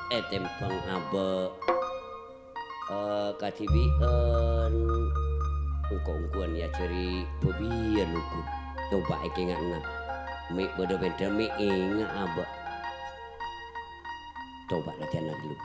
tempeng abe katibien ungko-ungkuan ya ceri bebian uku coba iki ngana mi beda-beda mi inga abe coba latihan lagi lu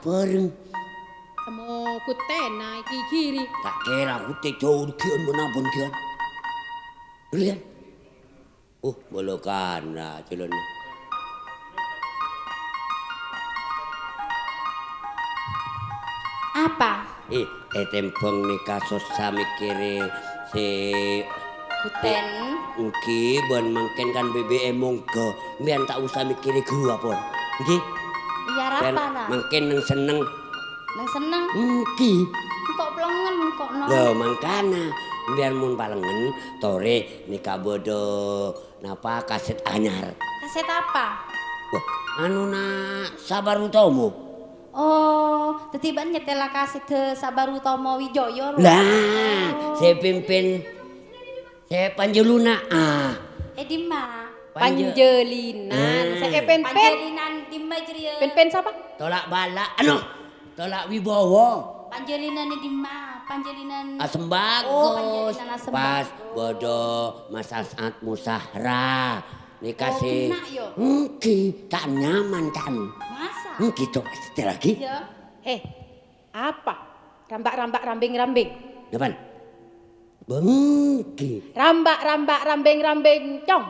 bareng amo kutena iki kiri tak kira kute jauh kian menabun kian lihat bolokana culun apa tempeng nih kasus sami kiri si kuten Nggih, bon mangken kan BBM monggo. Mbiyen tak usah mikiri gua pon. Nggih. Iya rapana. Mangken nang seneng. Nang seneng? Nggih. Kok plengen kok no. Lho mangkana. Mbiyen mun palengen tore nikah bodo napa kaset anyar. Kaset apa? Wah, anu na Sabar Utomo. Oh, tetiban nyetela kaset Sabar Utomo Wijoyo. Lah, saya pimpin saya Panjeluna. Di mana? Panjelinan. Saya pen-pen. Panjelinan di Majria. Pen-pen siapa? Tolak bala. Tolak Wibowo. Panjelinan di mana? Panjelinan Asembagos. Oh, Panjelinan Asembagos. Pas bodoh Mas Asad Musahra. Dikasih. Kena yo. Tak nyaman kan. Masa? Gitu setel lagi. Iya. Apa? Rambak-rambak rambing-rambing. Depan. Bengki. Rambak-rambak rambing-rambing cong.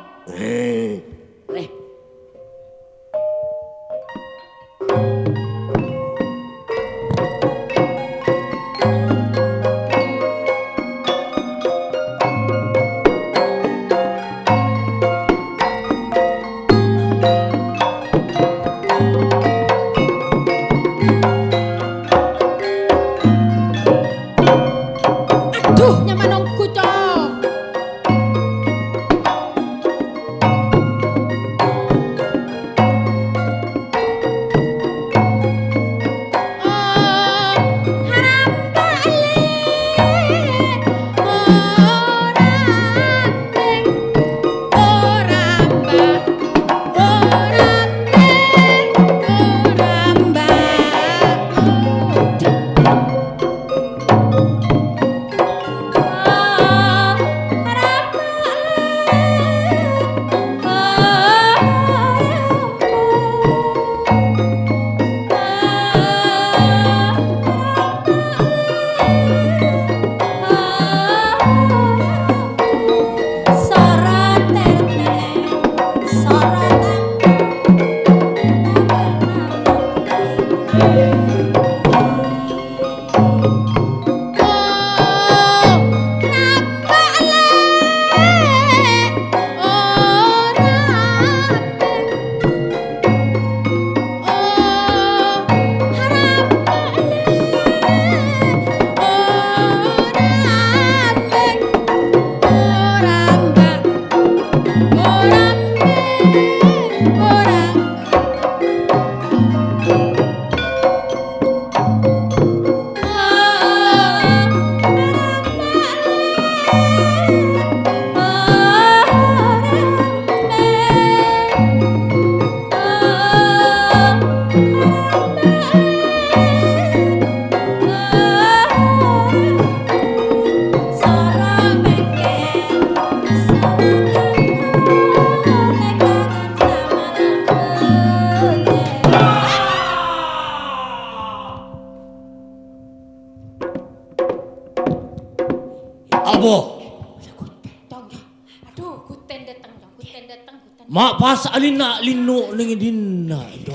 mak pas alina linu ning dina do.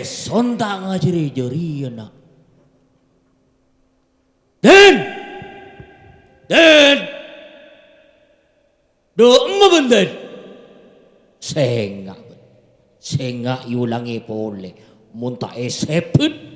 Sontak ngajeri-jeri anak. Den. Do emma benden. Sengak yulangi pole. Munta eseput.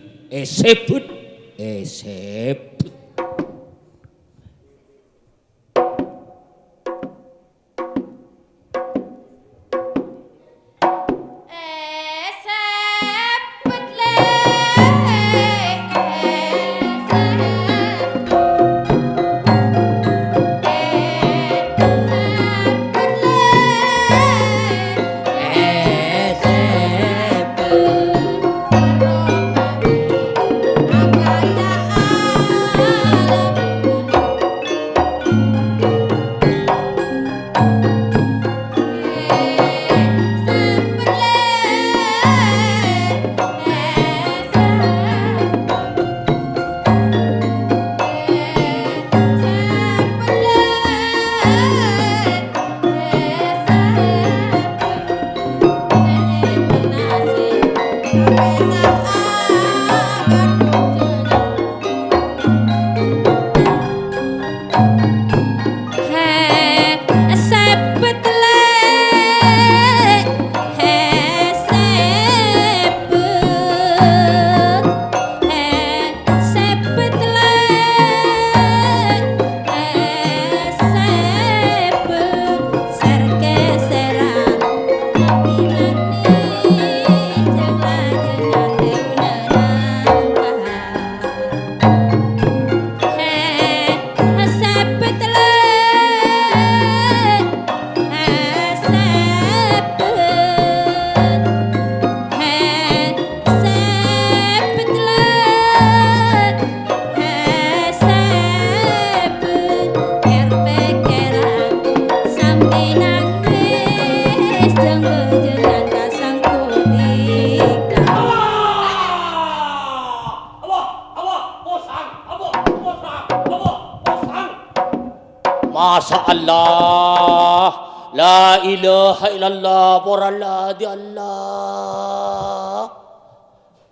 Masya Allah, la ilaha illallah, porala di Allah.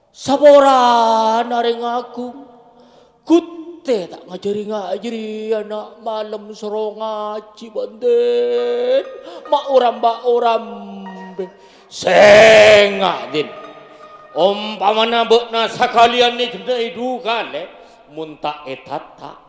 Sabora naring aku, kutte tak ngajari anak malam suruh ngaji banden, mak urambe, sengak din. Umpamana bekna sakalian ni kena idu kale, munta etata.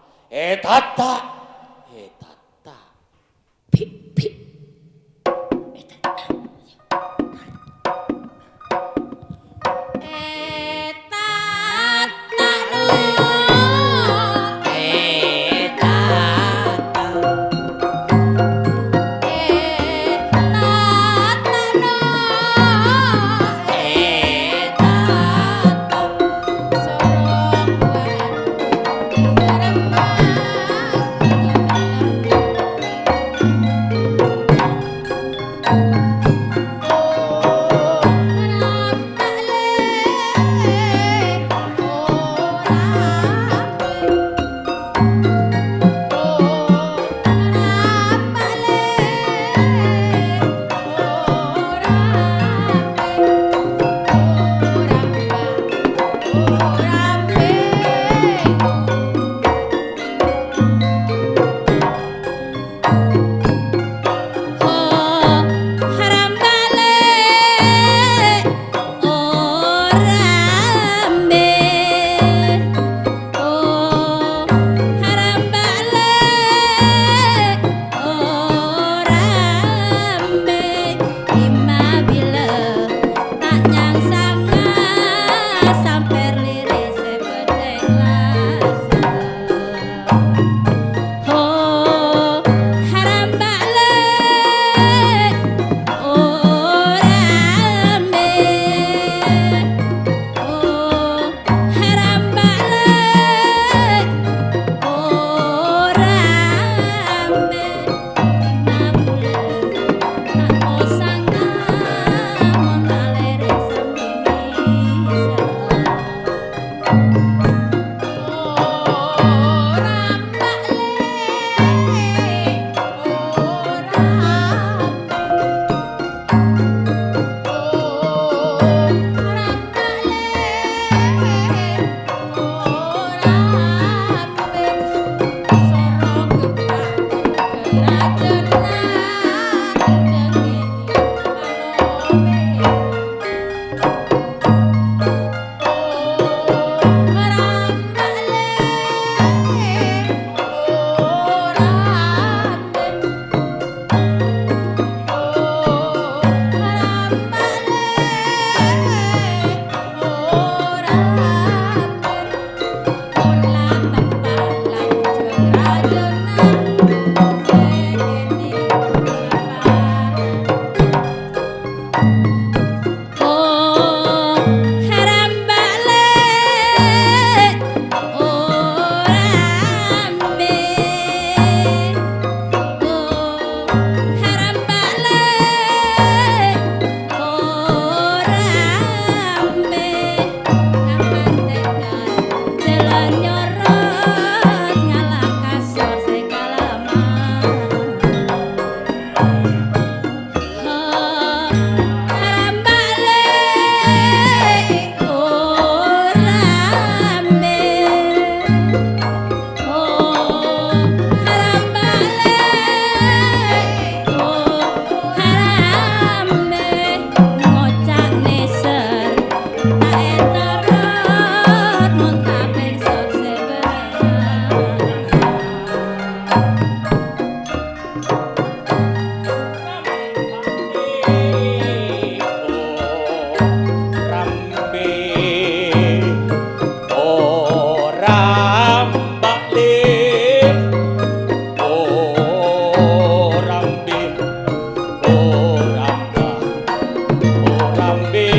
Orambe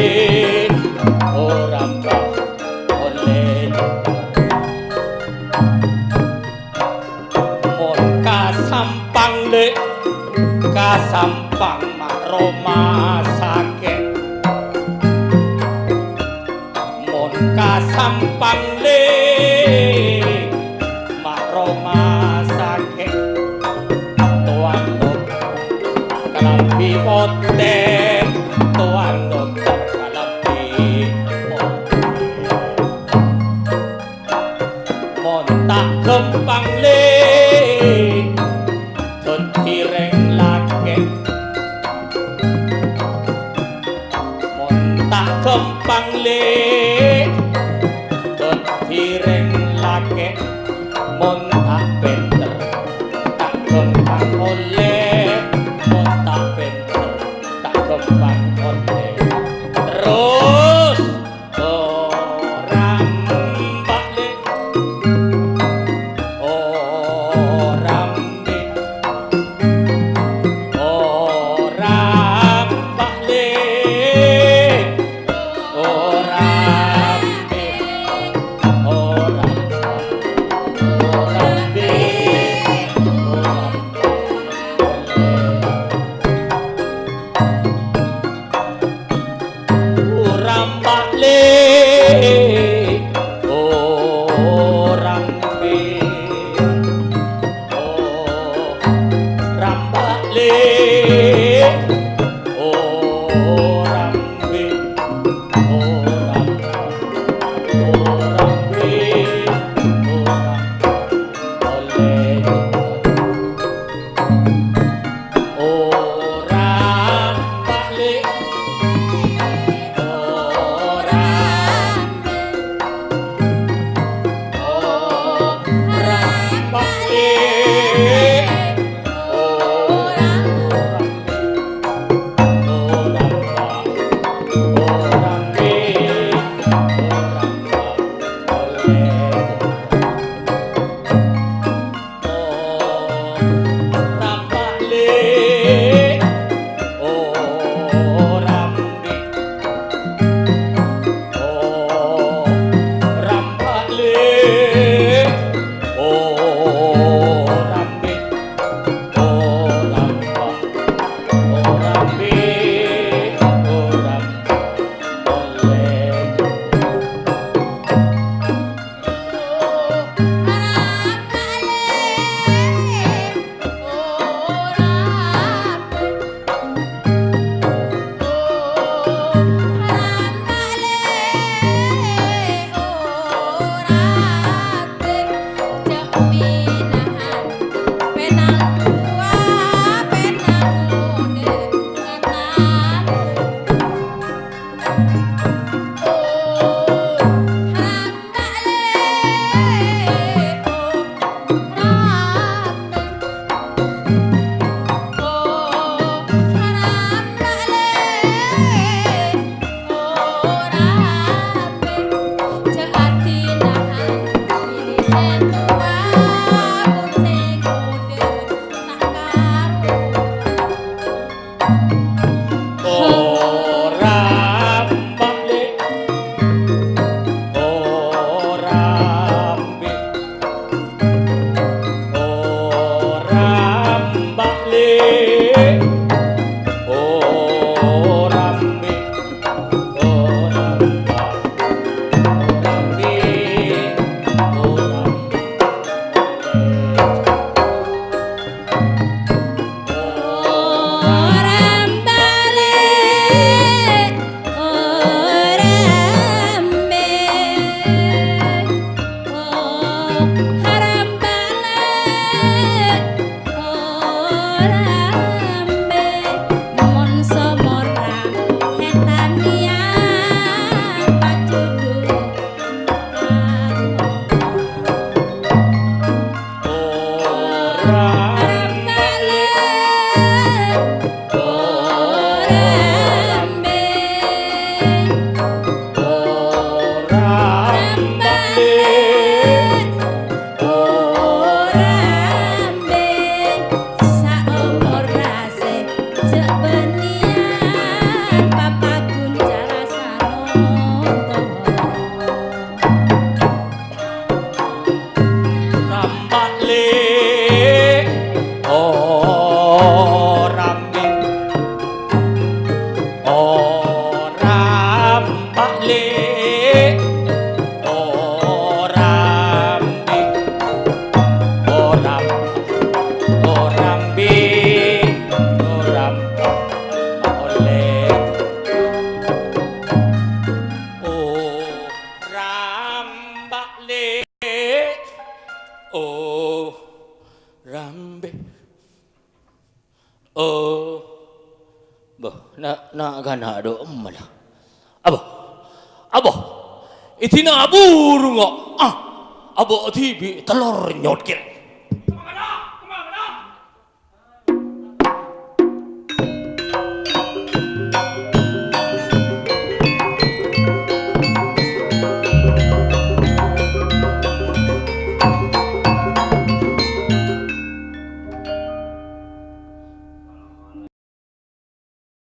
oramba oleh mon kasampang le kasampang mak Roma sakit mon kasampang le mak Roma sakit tuan dokter kalambi poten tuan dokter kalambi mon tak kembang le tireng lake mon tak kembang le Orang balik orang bi orang bi orang oleh orang balik orang bi nak kana do malah Abah itina burung abo ti bi telur nyot kira